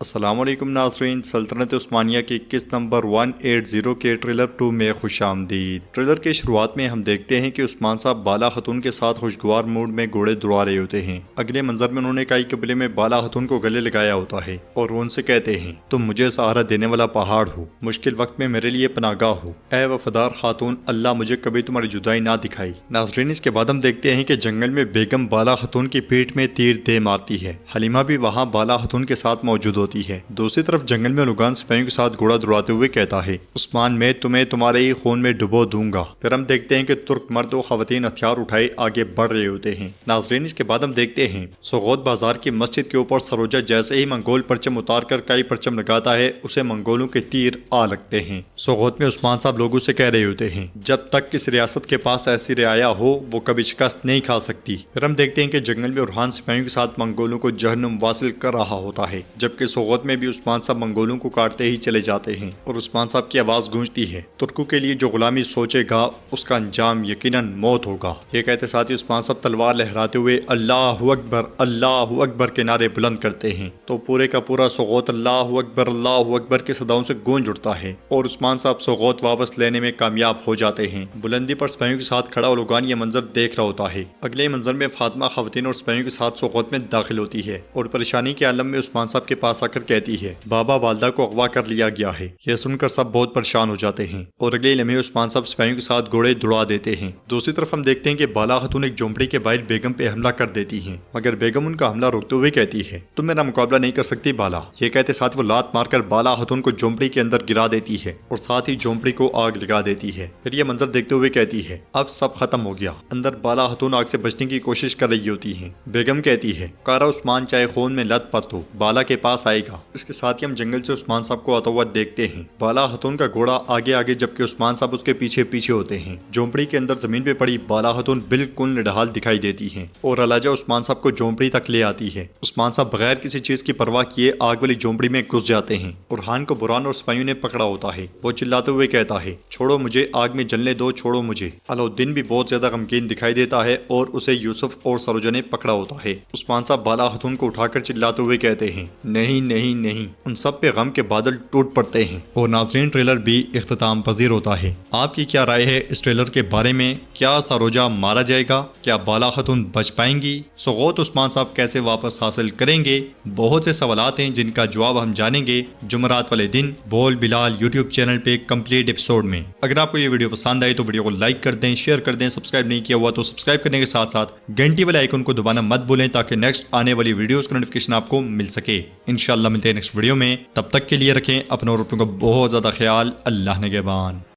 السلام علیکم ناظرین، سلطنت عثمانیہ کی قسط نمبر 180 کے ٹریلر 2 میں خوش آمدید۔ ٹریلر کے شروعات میں ہم دیکھتے ہیں کہ عثمان صاحب بالا خاتون کے ساتھ خوشگوار موڈ میں گھوڑے دوڑا رہے ہوتے ہیں۔ اگلے منظر میں انہوں نے کئی قبیلے میں بالا خاتون کو گلے لگایا ہوتا ہے اور وہ ان سے کہتے ہیں تم مجھے سہارا دینے والا پہاڑ ہو، مشکل وقت میں میرے لیے پناہ گاہ ہو، اے وفادار خاتون، اللہ مجھے کبھی تمہاری جدائی نہ دکھائی۔ ناظرین، اس کے بعد ہم دیکھتے ہیں کہ جنگل میں بیگم بالا خاتون کی پیٹھ میں تیر دے مارتی ہے۔ حلیمہ بھی وہاں بالا خاتون کے ساتھ موجود ہوتی ہے۔ دوسری طرف جنگل میں لوگان سپاہیوں کے ساتھ گھوڑا دوڑاتے ہوئے کہتا ہے عثمان، میں تمہیں تمہارے ہی خون میں ڈبو دوں گا۔ پھر ہم دیکھتے ہیں کہ ترک مرد و خواتین ہتھیار اٹھائے آگے بڑھ رہے ہوتے ہیں۔ ناظرین، اس کے بعد ہم دیکھتے ہیں سوغوت بازار کی مسجد کے اوپر سروجہ جیسے ہی منگول پرچم اتار کر کئی پرچم لگاتا ہے، اسے منگولوں کے تیر آ لگتے ہیں۔ سوغوت میں عثمان صاحب لوگوں سے کہہ رہے ہوتے ہیں جب تک کس ریاست کے پاس ایسی رعایا ہو وہ کبھی شکست نہیں کھا سکتی۔ پھر ہم دیکھتے ہیں کہ جنگل میں ارحان سپاہیوں کے ساتھ منگولوں کو جہنم واصل کر رہا ہوتا ہے، جبکہ سوغوت میں بھی عثمان صاحب منگولوں کو کاٹتے ہی چلے جاتے ہیں اور عثمان صاحب کی آواز گونجتی ہے ترکوں کے لیے جو غلامی سوچے گا اس کا انجام یقیناً موت ہوگا۔ یہ کہتے ساتھ ہی عثمان صاحب تلوار لہراتے ہوئے اللہ اکبر کے نعرے بلند کرتے ہیں تو پورے کا پورا سوغوت اللہ اکبر کے صداؤں سے گونج اٹھتا ہے اور عثمان صاحب سوغوت واپس لینے میں کامیاب ہو جاتے ہیں۔ بلندی پر سپاہیوں کے ساتھ کھڑا لوگان یہ منظر دیکھ رہا ہوتا ہے۔ اگلے منظر میں فاطمہ خواتین اور سپاہیوں کے ساتھ سوغوت میں داخل ہوتی ہے اور پریشانی کے عالم میں عثمان صاحب کے پاس آ کر کہتی ہے بابا والدہ کو اغوا کر لیا گیا ہے۔ یہ سن کر سب بہت پریشان ہو جاتے ہیں اور اگلے لمحے عثمان صاحب سپاہیوں کے ساتھ گھوڑے دوڑا دیتے ہیں۔ دوسری طرف ہم دیکھتے ہیں کہ بالا خاتون ایک جھونپڑی کے باہر بیگم پہ حملہ کر دیتی ہیں، مگر بیگم ان کا حملہ روکتے ہوئے کہتی ہے تم میرا مقابلہ نہیں کر سکتی بالا۔ یہ کہتے ساتھ وہ لات مار کر بالا خاتون کو جھونپڑی کے اندر گرا دیتی ہے اور ساتھ ہی جھونپڑی کو آگ لگا دیتی ہے۔ پھر یہ منظر دیکھتے ہوئے کہتی ہے اب سب ختم ہو گیا۔ اندر بالا خاتون آگ سے بچنے کی کوشش کر رہی ہوتی ہیں۔ بیگم کہتی ہے کارا عثمان چاہے خون میں لت پت ہو بالا کے پاس آئے گا۔ اس کے ساتھ ہی ہم جنگل سے عثمان صاحب کو آتا ہوا دیکھتے ہیں۔ بالا خاتون کا گھوڑا آگے آگے جبکہ عثمان صاحب اس کے پیچھے پیچھے ہوتے ہیں۔ جھونپڑی کے اندر زمین پہ پڑی بالا خاتون بالکل نڈھال دکھائی دیتی ہیں اور علاجہ عثمان صاحب کو جھونپڑی تک لے آتی ہے۔ عثمان صاحب بغیر کسی چیز کی پرواہ کیے آگ والی جھونپڑی میں گھس جاتے ہیں۔ ارحان کو بران اور سپاہیوں نے پکڑا ہوتا ہے۔ وہ چلاتے ہوئے کہتا ہے چھوڑو مجھے، آگ میں جلنے دو، چھوڑو مجھے۔ علاؤالدین بھی بہت زیادہ غمگین دکھائی دیتا ہے اور اسے یوسف اور سروجہ نے پکڑا ہوتا ہے۔ عثمان صاحب بالا خاتون کو اٹھا کر چلاتے ہوئے کہتے ہیں نہیں نہیں نہیں۔ ان سب پہ غم کے بادل ٹوٹ پڑتے ہیں اور ناظرین ٹریلر بھی اختتام پذیر ہوتا ہے۔ آپ کی کیا رائے ہے اس ٹریلر کے بارے میں؟ کیا سروجہ مارا جائے گا؟ کیا بالا خاتون بچ پائیں گی؟ سوغوت عثمان صاحب کیسے واپس حاصل کریں گے؟ بہت سے سوالات ہیں جن کا جواب ہم جانیں گے جمعرات والے دن بول بلال یوٹیوب چینل پہ کمپلیٹ ایپیسوڈ میں۔ اگر آپ کو یہ ویڈیو پسند آئی تو ویڈیو کو لائک کر دیں، شیئر کر دیں، سبسکرائب نہیں کیا ہوا تو سبسکرائب کرنے کے ساتھ ساتھ گھنٹی والے آئیکن کو دبانا مت بھولیں تاکہ نیکسٹ آنے والی ویڈیوز کا نوٹیفیکیشن آپ کو مل سکے۔ انشاءاللہ ملتے ہیں نیکسٹ ویڈیو میں، تب تک کے لیے رکھیں اپنا اور اپنوں کا بہت زیادہ خیال۔ اللہ نگہبان۔